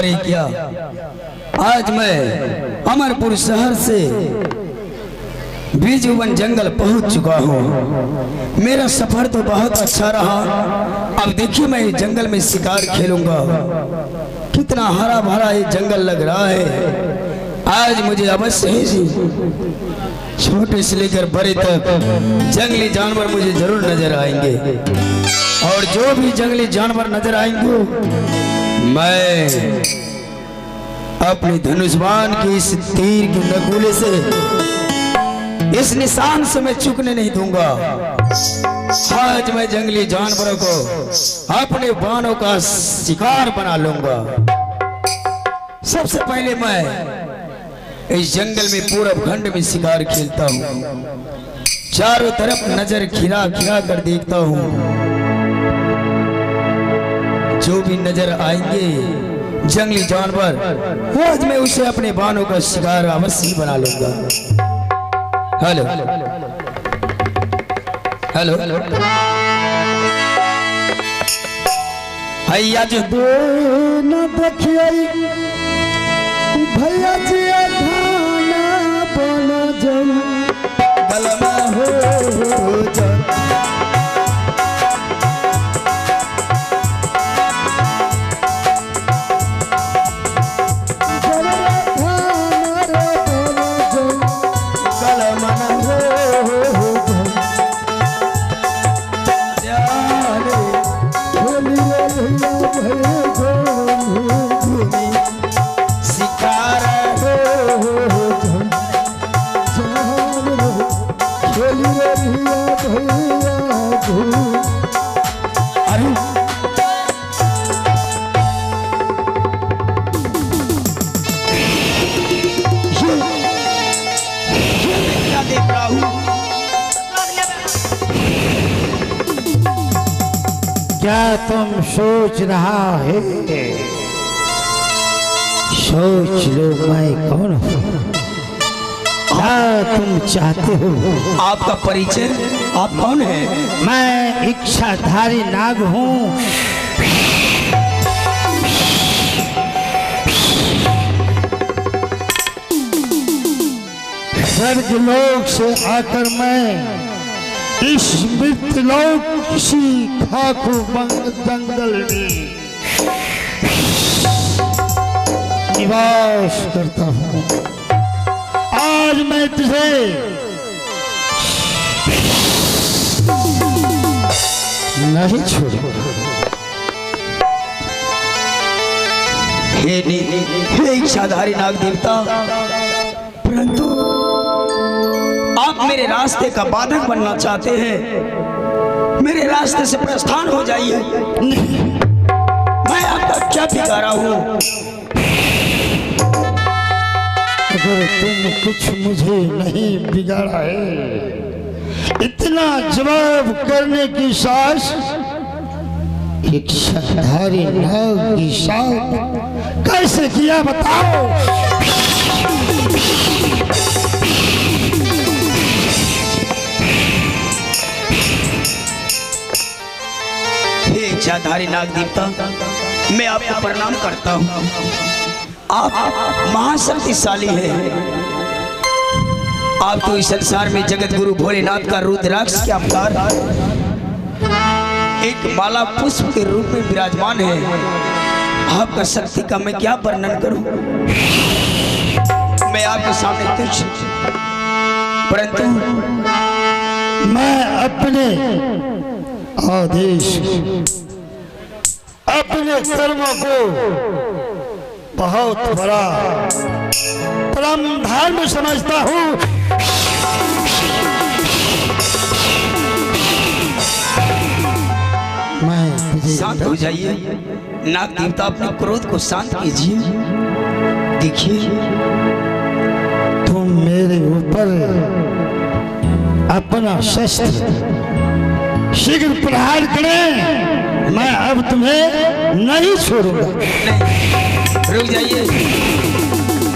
अरे क्या, आज मैं अमरपुर शहर से बीजूवन जंगल पहुंच चुका हूँ। मेरा सफर तो बहुत अच्छा रहा। अब देखिए मैं इस जंगल में शिकार खेलूंगा। कितना हरा भरा ये जंगल लग रहा है। आज मुझे अवश्य ही छोटे से लेकर बड़े तक जंगली जानवर मुझे जरूर नजर आएंगे, और जो भी जंगली जानवर नजर आएंगे मैं अपने धनुष्बाण की इस तीर के नगुले से, इस निशान से मैं चूकने नहीं दूंगा। आज मैं जंगली जानवरों को अपने बाणों का शिकार बना लूंगा। सबसे पहले मैं इस जंगल में पूरब खंड में शिकार खेलता हूँ। चारों तरफ नजर खिरा खिरा कर देखता हूँ। जो भी नजर आएंगे जंगली जानवर, आज मैं उसे अपने बाणों का शिकार अवश्य बना लूंगा। हेलो हेलो भैया जी न देखिए भैया जी खाना बना जन गलमा हो जा। क्या तुम सोच रहा है? सोच लो मैं कौन हूँ, क्या तुम चाहते हो? आपका परिचय, आप कौन है? मैं इच्छाधारी नाग हूँ। स्वर्गलोक से आकर मैं इस मृतलोक किसी खाकू जंगल में निवास करता हूँ। आज मैं तुझे नहीं छोड़ूंगा। हे इच्छाधारी नाग देवता, परंतु आप मेरे रास्ते का बाधक बनना चाहते हैं। मेरे रास्ते से प्रस्थान हो जाइए। नहीं, मैं आपका क्या बिगाड़ा हूँ? अगर तुम कुछ मुझे नहीं बिगाड़ा है, इतना जवाब करने की साहस इच्छाधारी नाग की साथ कैसे किया बताओ? इच्छाधारी नाग देवता, मैं आपको प्रणाम करता हूँ। आप महाशक्तिशाली हैं। आप तो इस संसार में जगत गुरु भोलेनाथ का रुद्राक्ष के अवतार, एक माला पुष्प के रूप में विराजमान है। आपका शक्ति का मैं क्या वर्णन करूं? मैं आपके सामने तुच्छ, परंतु मैं अपने आदेश, अपने कर्मों को बहुत बड़ा परम धर्म समझता हूँ। मैं शांत हो जाइए नाग देवता, अपने क्रोध को शांत कीजिए। देखिए, तुम मेरे ऊपर अपना शस्त्र शीघ्र प्रहार करें, मैं अब तुम्हें नहीं छोड़ूंगा। नहीं, रुक जाइए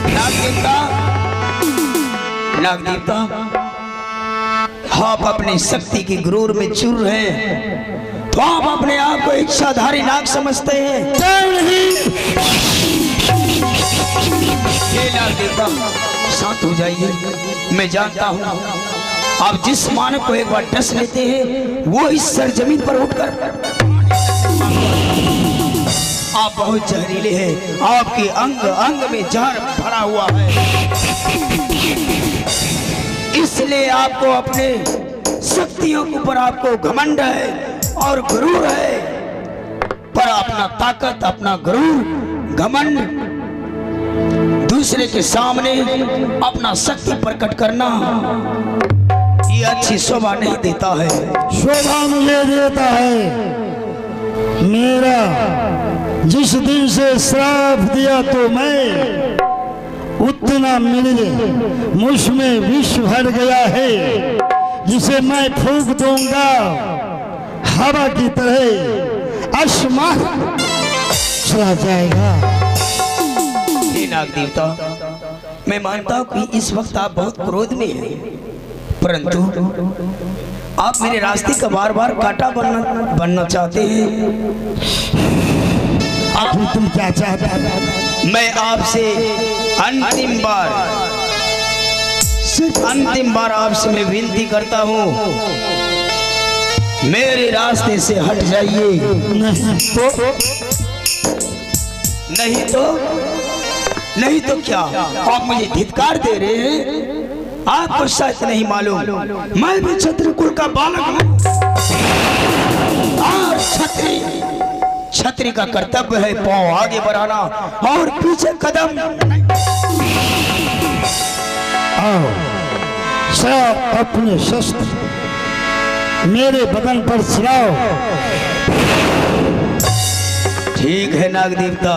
नाग देवता। नाग देवता, आप अपनी शक्ति की गुरूर में चूर हैं, तो आप अपने आप को इच्छाधारी नाग समझते हैं। क्यों नहीं? नाग देवता शांत हो जाइए। मैं जानता हूँ आप जिस मानव को एक बार डस लेते हैं वो इस सरजमीन पर उठकर आप बहुत जहरीले हैं। आपके अंग अंग में जहर भरा हुआ है, इसलिए आपको अपने शक्तियों के ऊपर आपको घमंड है और गुरूर है। पर अपना ताकत, अपना गुरूर, घमंड दूसरे के सामने अपना शक्ति प्रकट करना ये अच्छी शोभा नहीं देता है। शोभा मुझे देता है। मेरा जिस दिन से श्राप दिया तो मैं उतना मिले मुझ में विष भर गया है, जिसे मैं फूंक दूंगा हवा की तरह आसमान चला जाएगा। हे नाग देवता, मैं मानता हूँ कि इस वक्त आप बहुत क्रोध में हैं, परंतु आप मेरे रास्ते का बार बार कांटा बनना चाहते हैं। तुम क्या चाहता है? मैं आपसे सिर्फ अंतिम बार आपसे मैं विनती करता हूँ, मेरे रास्ते से हट जाइए। नहीं तो क्या आप मुझे धिक्कार दे रहे हैं? आपको शायद नहीं मालूम, मैं भी क्षत्रिय कुल का बालक हूँ और क्षत्रिय का कर्तव्य है पांव आगे बढ़ाना और पीछे कदम नहीं। आओ सब अपने शस्त्र मेरे बदन पर चलाओ। ठीक है नाग देवता,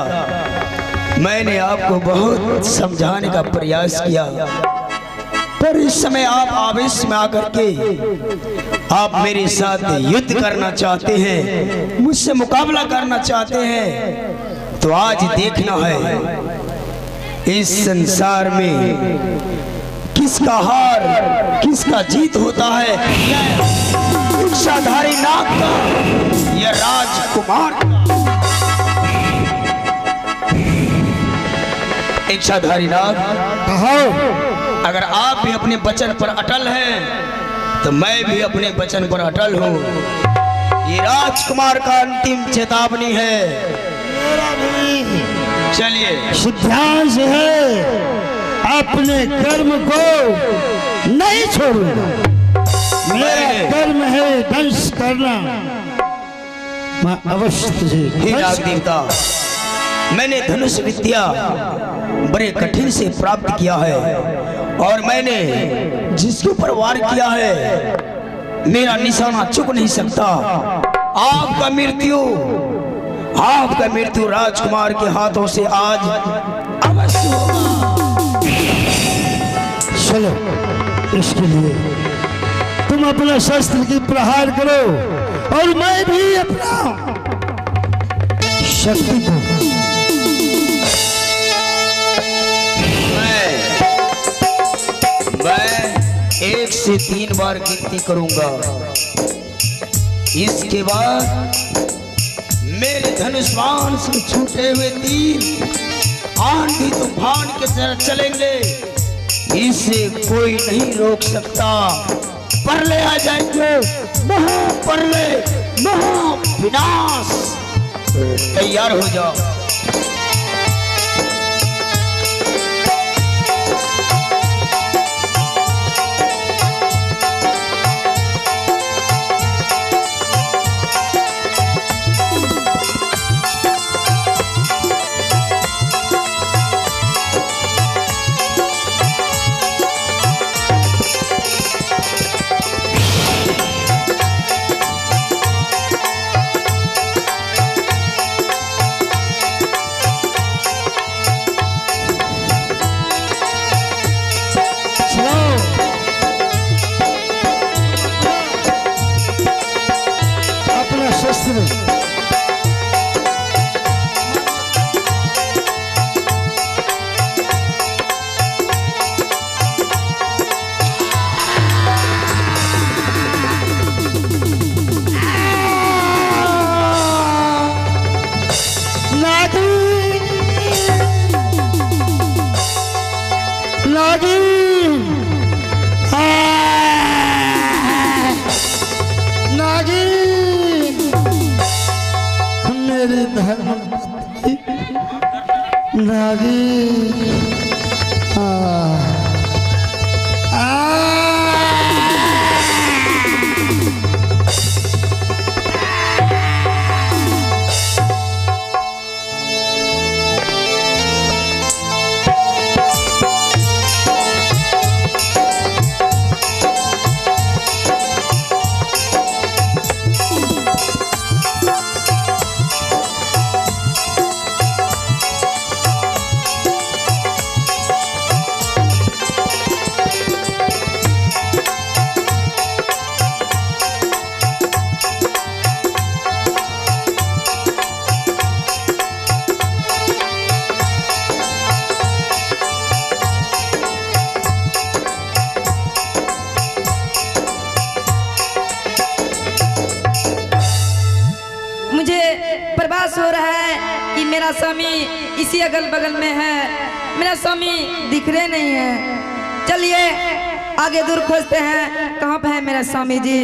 मैंने आपको बहुत समझाने का प्रयास किया, पर इस समय आप आवेश में आकर के आप मेरे साथ युद्ध करना चाहते हैं, मुझसे मुकाबला करना चाहते हैं। तो आज देखना है इस संसार में किसका हार किसका जीत होता है, इच्छाधारी नाग का या राजकुमार का। इच्छाधारी नाग, अगर आप भी अपने वचन पर अटल हैं तो मैं भी अपने वचन पर अटल हूँ। ये राजकुमार का अंतिम चेतावनी है। चलिए, सिद्धांत है अपने कर्म को नहीं छोड़ूंगा। मेरा कर्म है दंश करना। मैं अवश्य तुझे नाग देवता, मैंने धनुष विद्या बड़े कठिन से प्राप्त किया है और मैंने जिसके ऊपर वार किया है मेरा निशाना चुक नहीं सकता। आपका मृत्यु राजकुमार के हाथों से आज अवश्य होगा। चलो, इसके लिए तुम अपना शस्त्र की प्रहार करो और मैं भी अपना शक्ति को। मैं 1 से 3 बार गिनती करूंगा, इसके बाद मेरे धनुष बाण से छूटे हुए तीर आंधी तूफान के तरह चलेंगे, इसे कोई नहीं रोक सकता। परले आ जाएंगे, महापरले, महाविनाश। तैयार हो जाओ। मुझे प्रभास हो रहा है कि मेरा स्वामी इसी अगल बगल में है। मेरा स्वामी दिख रहे नहीं है। चलिए आगे दूर खोजते हैं, कहाँ पे है मेरा स्वामी जी।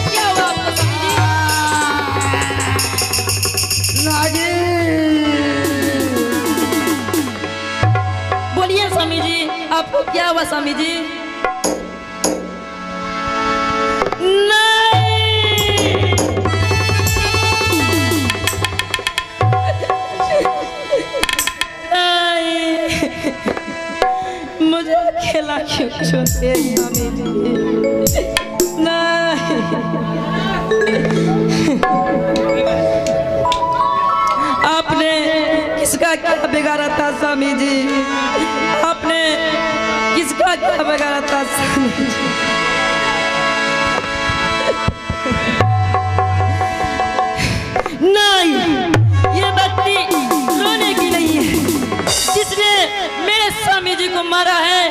क्या हुआ आपको स्वामी जी? बोलिए स्वामी जी, आपको क्या हुआ स्वामी जी? मुझे अकेला क्यों छोड़ते स्वामी जी? नहीं, आपने किसका क्या बिगाड़ा था स्वामी जी? आपने किसका क्या बिगाड़ा था स्वामी जी? नहीं, ये बत्ती रोने की नहीं है। जिसने मेरे स्वामी जी को मारा है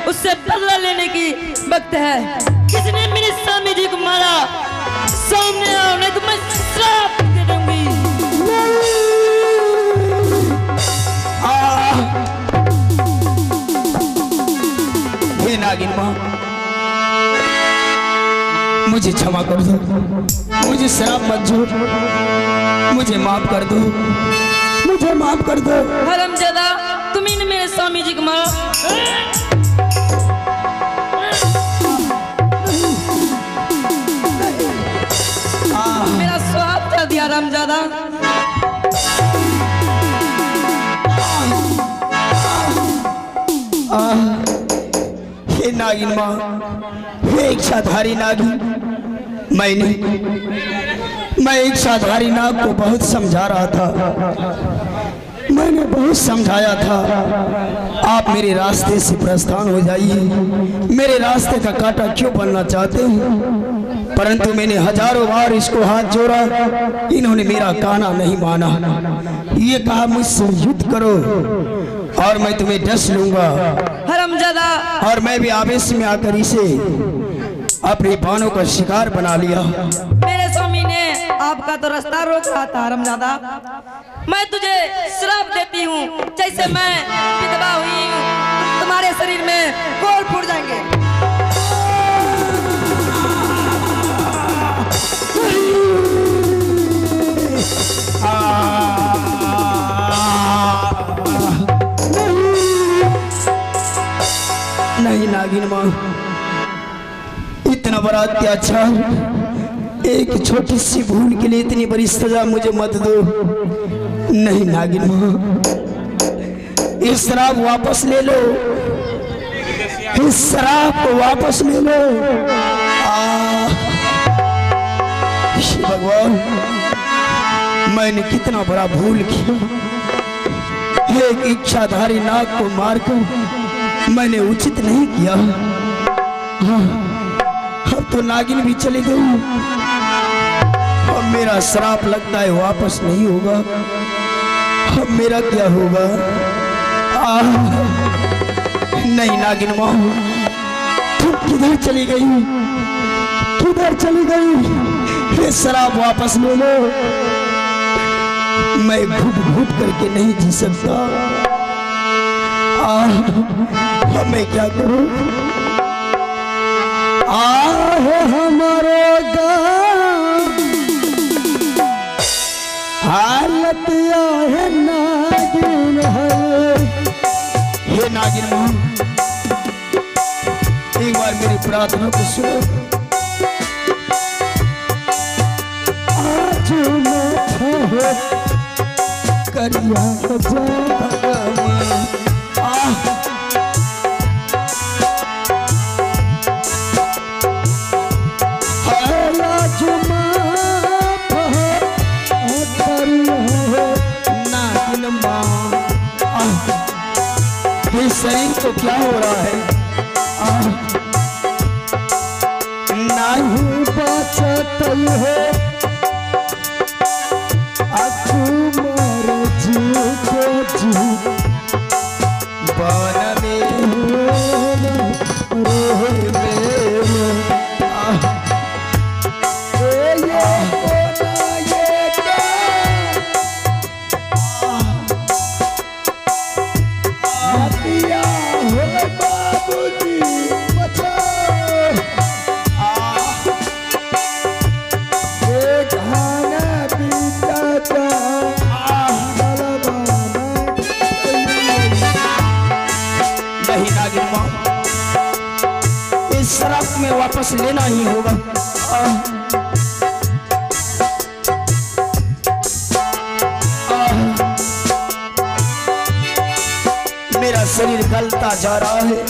उससे बदला लेने की वक्त है। किसने मेरे स्वामी जी को मारा सामने आओ, नहीं तो मैं श्राप दे दूंगी। हे नागिन माँ, मुझे क्षमा कर दो, मुझे शराब मत झूठ, मुझे माफ कर दो, मुझे माफ कर दो। हरामजादा, तुम्ही ने मेरे स्वामी जी को मारा। मेरा स्वाद कर दिया हरामजादा। हे नागिन माँ, हे इच्छाधारी नागिन, मैं इच्छाधारी नाग को बहुत समझा रहा था, मैंने बहुत समझाया था आप मेरे रास्ते से प्रस्थान हो जाइए, मेरे रास्ते का कांटा क्यों बनना चाहते हैं, परंतु मैंने हजारों बार इसको हाथ जोड़ा, इन्होंने मेरा कहना नहीं माना। ये कहा मुझसे युद्ध करो और मैं तुम्हें डस लूंगा। हरामजादा, और मैं भी आवेश में आकर इसे अपने बाणों का शिकार बना लिया। मेरे स्वामी ने आपका तो रास्ता रोक रहा था हरामजादा। मैं तुझे श्राप देती हूँ, जैसे मैं विधवा हुई हूँ तुम्हारे शरीर में कोल फूट जाएंगे। नहीं नागिन माँ, इतना बड़ा अत्याचार, एक छोटी सी भूल के लिए इतनी बड़ी सजा मुझे मत दो। नहीं नागिन माँ, इस शराब वापस ले लो, इस शराब को वापस ले लो। शिव भगवान, मैंने कितना बड़ा भूल किया, एक इच्छाधारी नाग को मारकर मैंने उचित नहीं किया। अब तो नागिन भी चली गई, अब मेरा श्राप लगता है वापस नहीं होगा। अब मेरा क्या होगा? नहीं नागिन माँ, तुम किधर चली गई, किधर चली गई? ये शराब वापस ले लो, मैं घुट घुट करके नहीं जी सकता। अब मैं क्या करूं? आहे हमारे गाँव हालत आहे नागिन है। हे नागिन मां, एक बार मेरी प्रार्थना को सुनो। आज माथा है करिया शरीर को क्या हो रहा है? नहीं बचत है अकुमार जी को जी बन में वापस लेना ही होगा। मेरा शरीर गलता जा रहा है।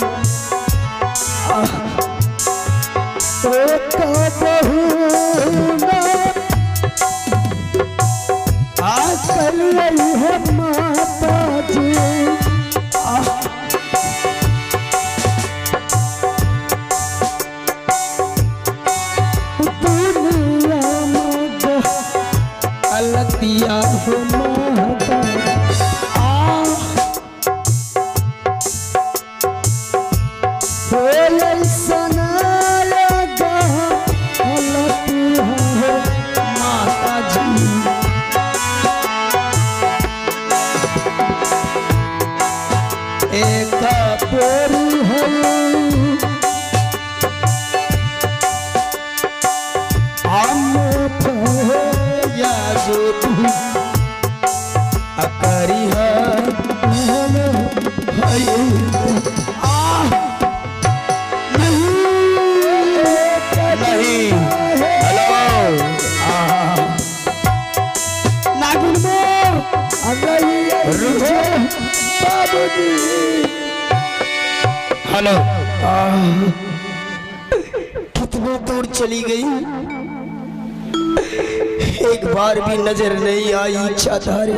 आजकल यही है माता जी अलतिया हो माता हेलो। कितनी दूर चली गई, एक बार भी नजर नहीं आई। इच्छा धारे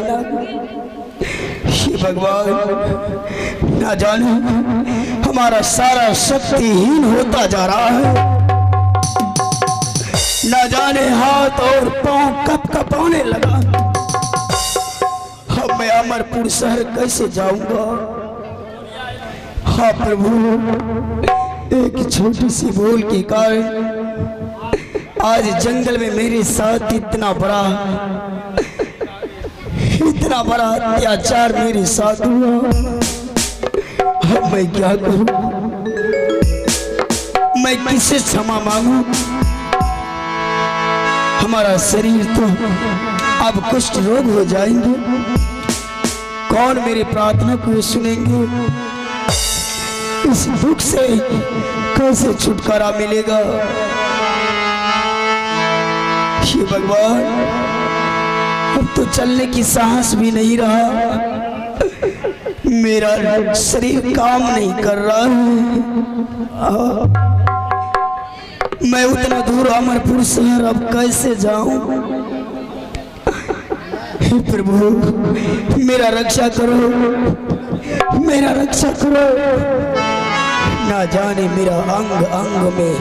भगवान, ना जाने हमारा सारा शक्तिहीन होता जा रहा है। ना जाने हाथ और पांव कब कपाने लगा। अब मैं अमरपुर शहर कैसे जाऊंगा? हाँ प्रभु, एक छोटी सी भूल के कारण आज जंगल में मेरे साथ इतना बड़ा अत्याचार मेरे साथ हुआ। अब मैं क्या करूं? मैं किससे क्षमा मांगू? हमारा शरीर तो अब कुष्ठ रोग हो जाएंगे। कौन मेरी प्रार्थना को सुनेंगे? इस दुख से कैसे छुटकारा मिलेगा? हे भगवान, अब तो चलने की साहस भी नहीं रहा। मेरा शरीर काम नहीं कर रहा है। मैं उतना दूर अमरपुर शहर अब कैसे जाऊं? हे प्रभु, मेरा रक्षा करो, मेरा रक्षा करो। ना जाने मेरा अंग अंग में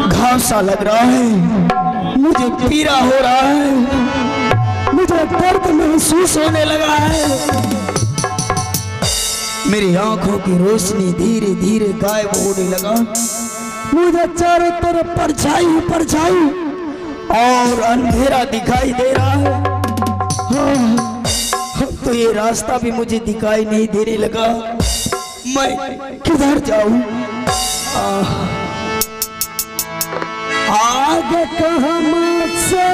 घाव सा लग रहा है, मुझे पीड़ा हो रहा है, मुझे दर्द महसूस होने लगा है। मेरी आंखों की रोशनी धीरे धीरे गायब होने लगा। मुझे चारों तरफ परछाई और अंधेरा दिखाई दे रहा है। हाँ, तो ये रास्ता भी मुझे दिखाई नहीं देने लगा। मैं किधर जाऊं? आगे कहाँ मुझसे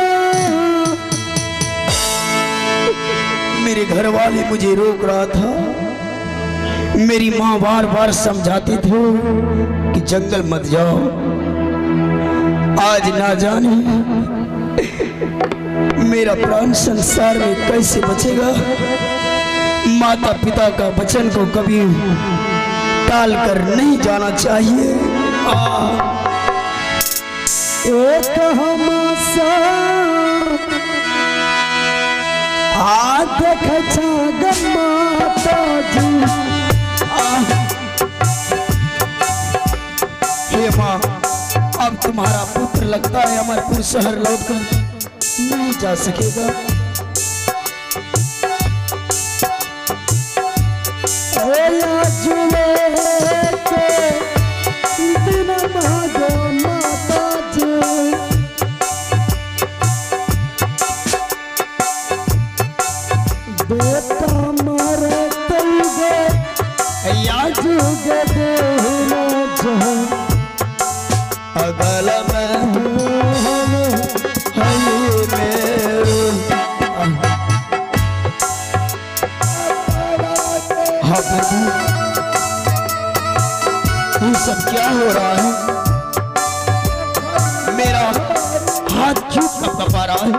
मेरे घर वाले मुझे रोक रहा था। मेरी माँ बार बार समझाती थी कि जंगल मत जाओ। आज ना जाने मेरा प्राण संसार में कैसे बचेगा। माता पिता का वचन को कभी टाल कर नहीं जाना चाहिए। एक हम देख माता जी। हे माँ, अब तुम्हारा पुत्र लगता है अमरपुर शहर लौटकर नहीं जा सकेगा। अगल ये सब क्या हो रहा है? मेरा हाथ क्यों कपा रहा है?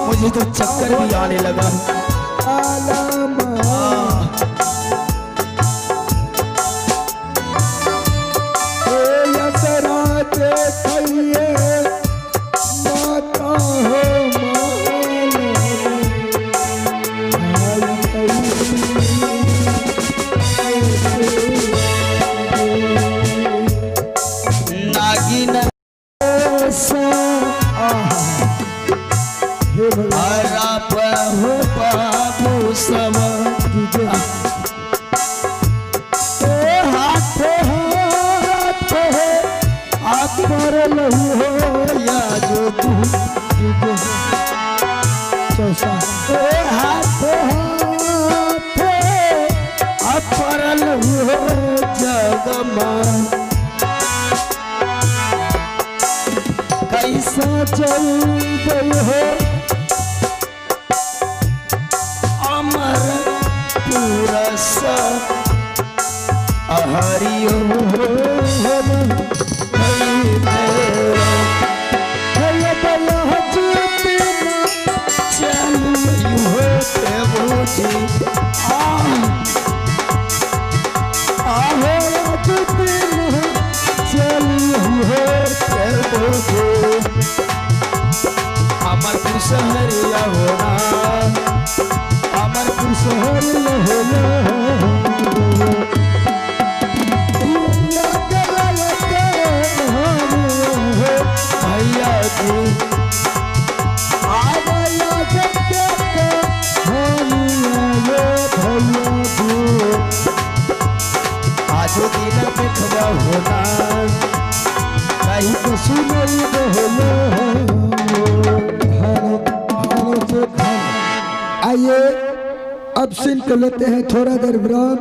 मुझे तो चक्कर भी आने लगा। कैसा चल गई हो अमर पूरा सा हरियो अमरपुर शहरिया होना, अमरपुर शहरिया होना। भैया जी आजो दिन में खबा होना कहीं तो सुनई आइए अब सुन कर लेते हैं थोड़ा देर विराम।